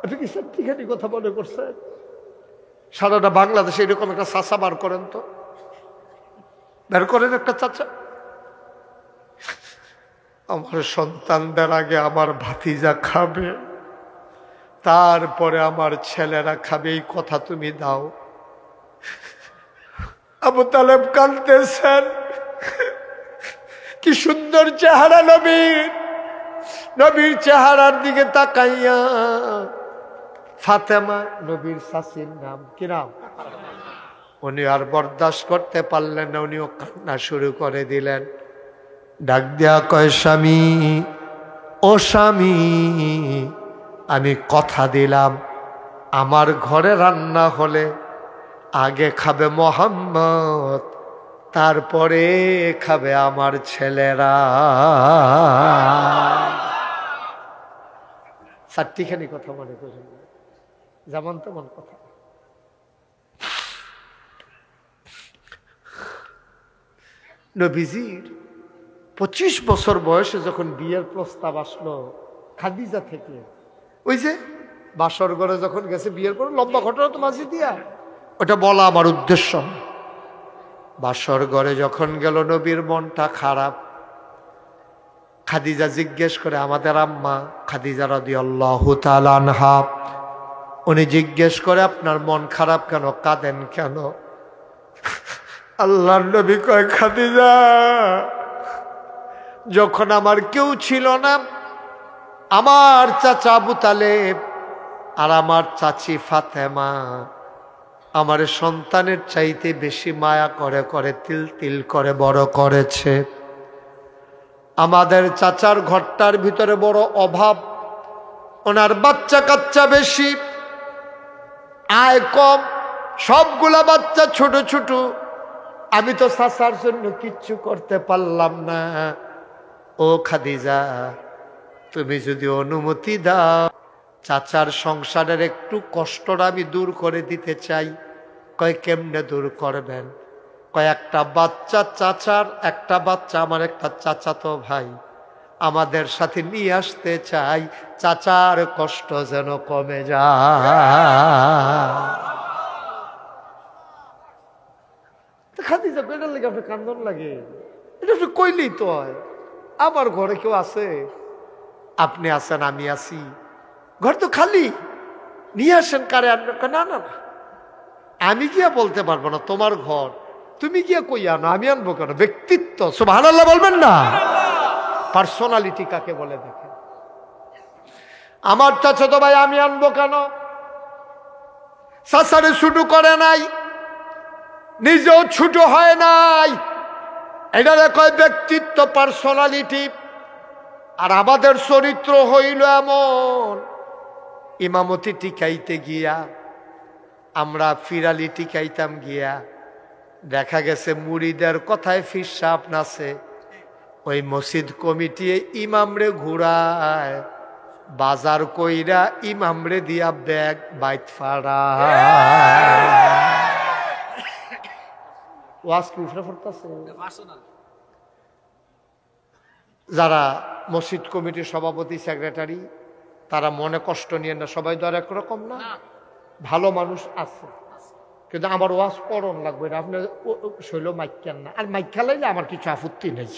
আপনি কি সত্যিখানি কথা মনে করছেন? সারাটা বাংলাদেশে এরকম একটা চাচা বার করেন তো, বের করেন একটা চাচা। আমার সন্তানদের আগে আমার ভাতিজা খাবে, তারপরে আমার ছেলেরা খাবে, এই কথা তুমি দাও। আবু তালেব কাঁদতেছেন। কি সুন্দর চেহারা নবীর, নবীর চেহারার দিকে তাকাইয়া ফাতেমা, নবীর শাশির নাম কি নাম, উনি আর বরদাস্ত করতে পারলেন না, উনিও কান্না শুরু করে দিলেন। ডাক দেয়া কয়, স্বামী ও স্বামী, আমি কথা দিলাম আমার ঘরে রান্না হলে আগে খাবে মোহাম্মদ, তারপরে খাবে আমার ছেলেরা। চারটিখানি কথা মনে করেন, যেমন তেমন কথা। নবীজির 25 বছর বয়সে যখন বিয়ের প্রস্তাব আসলো খাদিজা থেকে, ওই যে বাসর ঘরে যখন গেছে বিয়ের পর, লম্বা ঘটনা তো মাঝে দিয়া, ওটা বলা আমার উদ্দেশ্য। বাসর ঘরে যখন গেল, নবীর মনটা খারাপ। খাদিজা জিজ্ঞেস করে, আমাদের আম্মা খাদিজা রাদিয়াল্লাহু তাআলা আনহা, উনি জিজ্ঞেস করে আপনার মন খারাপ কেন, কাঁদেন কেন? আল্লাহর নবী কয়, খাদিজা, যখন আমার কেউ ছিল না, আমার চাচা আবু তালেব আর আমার চাচি ফাতেমা আমার সন্তানের চাইতে বেশি মায়া করে করে তিল তিল করে বড় করেছে। আমাদের চাচার ঘরটার ভিতরে বড় অভাব, ওনার বাচ্চা কাচ্চা বেশি, আয় কম, সবগুলা বাচ্চা ছোট ছোট। আমি তো চাচার জন্য কিচ্ছু করতে পারলাম না। ও খাদিজা, তুমি যদি অনুমতি দাও, চাচার সংসারের একটু কষ্টটা আমি দূর করে দিতে চাই। কয়, কেমনে দূর করবেন? কয়, একটা বাচ্চা চাচার, একটা বাচ্চা আমার একটা চাচাতো ভাই, আমাদের সাথে নিয়ে আসতে চাই, চাচার কষ্ট যেন কমে যায়। খাদিজা কইটার লাগে আপনার কান্দন লাগে? এটা আপনি কইলেই তো হয়। আমার ঘরে কেউ আছে? আপনি আছেন, আমি আছি, ঘর তো খালি, নিয়ে আসেন, কারে আনবেন? না না না, আমি গিয়া বলতে পারবো না, তোমার ঘর, তুমি গিয়া কই আনো, আমি আনবো কেন? ব্যক্তিত্ব, সুবহানাল্লাহ বলবেন না? পার্সোনালিটি কাকে বলে দেখেন। আমার চাচাতো ভাই আমি আনবো কেন? চাচারে ছোট করে নাই, নিজেও ছোট হয় নাই, এটা কয় ব্যক্তিত্ব, পার্সোনালিটি। আর আমাদের চরিত্র হইল এমন, ইমামতি টিকাইতে গিয়া আমরা ফিরালি টিকাইতাম গিয়া, দেখা গেছে মুরিদের কথায় ফির সাপ নাচে, ওই মসজিদ কমিটি ইমামরে ঘুরায়, বাজার কইরা ইমামরে দিয়া ব্যাগ বাইত ফাড়া। ওয়াজ কি উঠে পড়তেছে? যারা মসজিদ কমিটির সভাপতি, সেক্রেটারি, তারা মনে কষ্ট নিয়ে না, সবাই তো আর একরকম না, ভালো মানুষ আছে, কিন্তু আমার ওয়াজ করণ লাগবে না, আপনার শৈল মাইক কেন না, আর মাইক খেলাইলে আমার কিছু আপত্তি নেই।